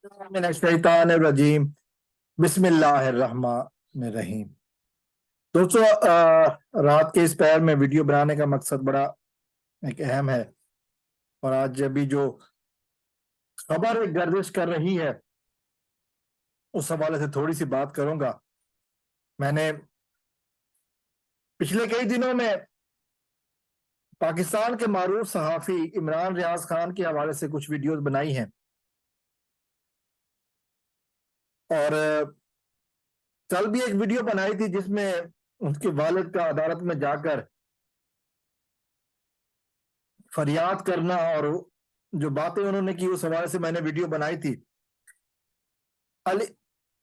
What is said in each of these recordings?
من الشیطان الرجیم بسم اللہ الرحمن الرحیم۔ دوستو، رات کے اس پہر میں ویڈیو بنانے کا مقصد بڑا ایک اہم ہے، اور آج ابھی جو خبر ایک گردش کر رہی ہے اس حوالے سے تھوڑی سی بات کروں گا۔ میں نے پچھلے کئی دنوں میں پاکستان کے معروف صحافی عمران ریاض خان کے حوالے سے کچھ ویڈیوز بنائی ہیں، اور کل بھی ایک ویڈیو بنائی تھی جس میں ان کے والد کا عدالت میں جا کر فریاد کرنا اور جو باتیں انہوں نے کی اس حوالے سے میں نے ویڈیو بنائی تھی۔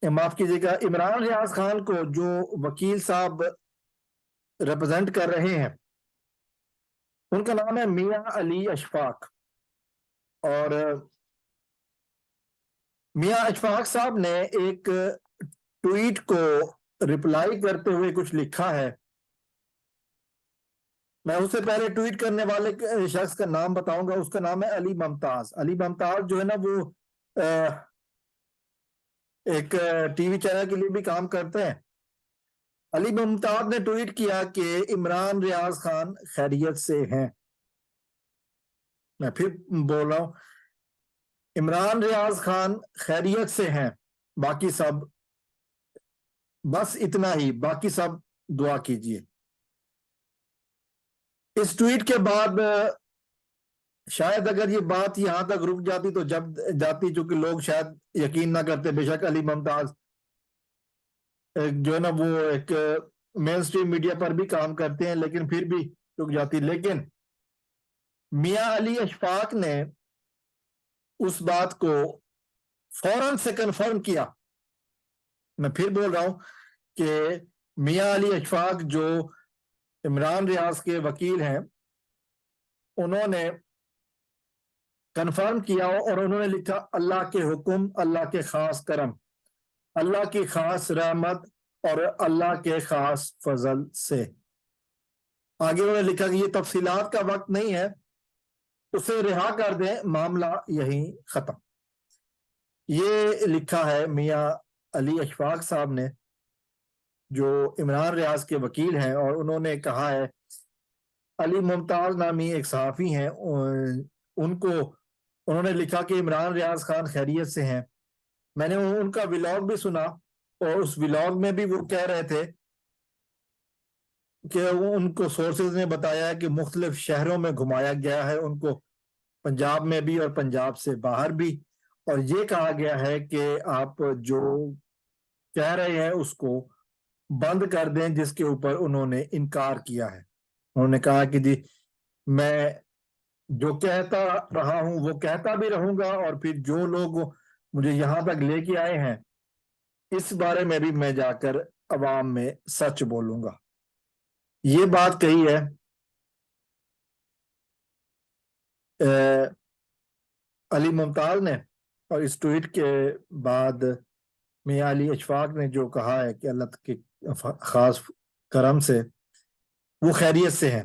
معاف کیجیے گا، عمران ریاض خان کو جو وکیل صاحب ریپرزینٹ کر رہے ہیں ان کا نام ہے میاں علی اشفاق، اور میاں اشفاق صاحب نے ایک ٹویٹ کو رپلائی کرتے ہوئے کچھ لکھا ہے۔ میں اس سے پہلے ٹویٹ کرنے والے شخص کا نام بتاؤں گا، اس کا نام ہے علی ممتاز۔ علی ممتاز جو ہے نا وہ ایک ٹی وی چینل کے لیے بھی کام کرتے ہیں۔ علی ممتاز نے ٹویٹ کیا کہ عمران ریاض خان خیریت سے ہیں۔ میں پھر بول رہا ہوں، عمران ریاض خان خیریت سے ہیں، باقی سب بس اتنا ہی، باقی سب دعا کیجیے۔ اس ٹویٹ کے بعد شاید اگر یہ بات یہاں تک رک جاتی تو جب جاتی، چونکہ لوگ شاید یقین نہ کرتے۔ بے شک علی ممتاز جو ہے نا وہ ایک مین سٹریم میڈیا پر بھی کام کرتے ہیں، لیکن پھر بھی رک جاتی۔ لیکن میاں علی اشفاق نے اس بات کو فوراً سے کنفرم کیا۔ میں پھر بول رہا ہوں کہ میاں علی اشفاق جو عمران ریاض کے وکیل ہیں، انہوں نے کنفرم کیا اور انہوں نے لکھا، اللہ کے حکم، اللہ کے خاص کرم، اللہ کی خاص رحمت اور اللہ کے خاص فضل سے۔ آگے انہوں نے لکھا کہ یہ تفصیلات کا وقت نہیں ہے، اسے رہا کر دیں، معاملہ یہیں ختم۔ یہ لکھا ہے میاں علی اشفاق صاحب نے جو عمران ریاض کے وکیل ہیں، اور انہوں نے کہا ہے، علی ممتاز نامی ایک صحافی ہیں، انہوں نے لکھا کہ عمران ریاض خان خیریت سے ہیں۔ میں نے ان کا ولاگ بھی سنا، اور اس ولاگ میں بھی وہ کہہ رہے تھے کہ ان کو سورسز نے بتایا ہے کہ مختلف شہروں میں گھمایا گیا ہے، ان کو پنجاب میں بھی اور پنجاب سے باہر بھی، اور یہ کہا گیا ہے کہ آپ جو کہہ رہے ہیں اس کو بند کر دیں، جس کے اوپر انہوں نے انکار کیا ہے۔ انہوں نے کہا کہ جی میں جو کہتا رہا ہوں وہ کہتا بھی رہوں گا، اور پھر جو لوگ مجھے یہاں تک لے کے آئے ہیں اس بارے میں بھی میں جا کر عوام میں سچ بولوں گا۔ یہ بات کہی ہے علی ممتاز نے، اور اس ٹویٹ کے بعد میاں علی اشفاق نے جو کہا ہے کہ اللہ کے خاص کرم سے وہ خیریت سے ہیں،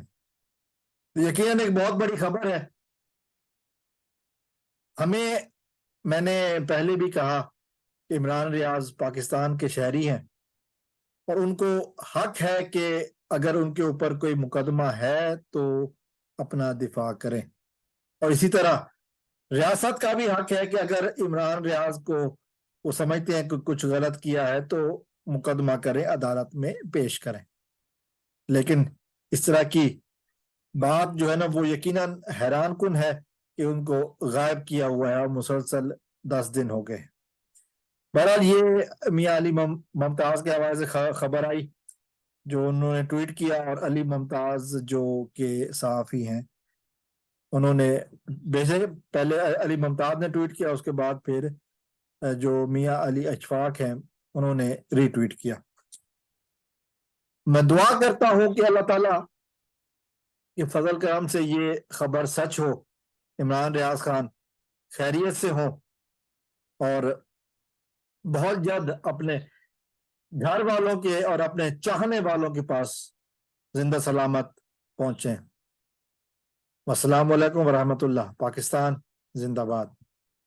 یقیناً ایک بہت بڑی خبر ہے۔ میں نے پہلے بھی کہا کہ عمران ریاض پاکستان کے شہری ہیں، اور ان کو حق ہے کہ اگر ان کے اوپر کوئی مقدمہ ہے تو اپنا دفاع کریں، اور اسی طرح ریاست کا بھی حق ہے کہ اگر عمران ریاض کو وہ سمجھتے ہیں کہ کچھ غلط کیا ہے تو مقدمہ کریں، عدالت میں پیش کریں۔ لیکن اس طرح کی بات جو ہے نا وہ یقیناً حیران کن ہے کہ ان کو غائب کیا ہوا ہے، اور مسلسل 10 دن ہو گئے۔ بہرحال یہ میاں علی ممتاز کے حوالے سے خبر آئی جو انہوں نے ٹویٹ کیا، اور علی ممتاز جو کہ صحافی ہیں انہوں نے بیشک پہلے علی ممتاز نے ٹویٹ کیا، اس کے بعد پھر جو میاں علی اشفاق ہیں انہوں نے ری ٹویٹ کیا۔ میں دعا کرتا ہوں کہ اللہ تعالیٰ کے فضل کرم سے یہ خبر سچ ہو، عمران ریاض خان خیریت سے ہوں، اور بہت جلد اپنے گھر والوں کے اور اپنے چاہنے والوں کے پاس زندہ سلامت پہنچیں۔ السلام علیکم ورحمۃ اللہ۔ پاکستان زندہ باد۔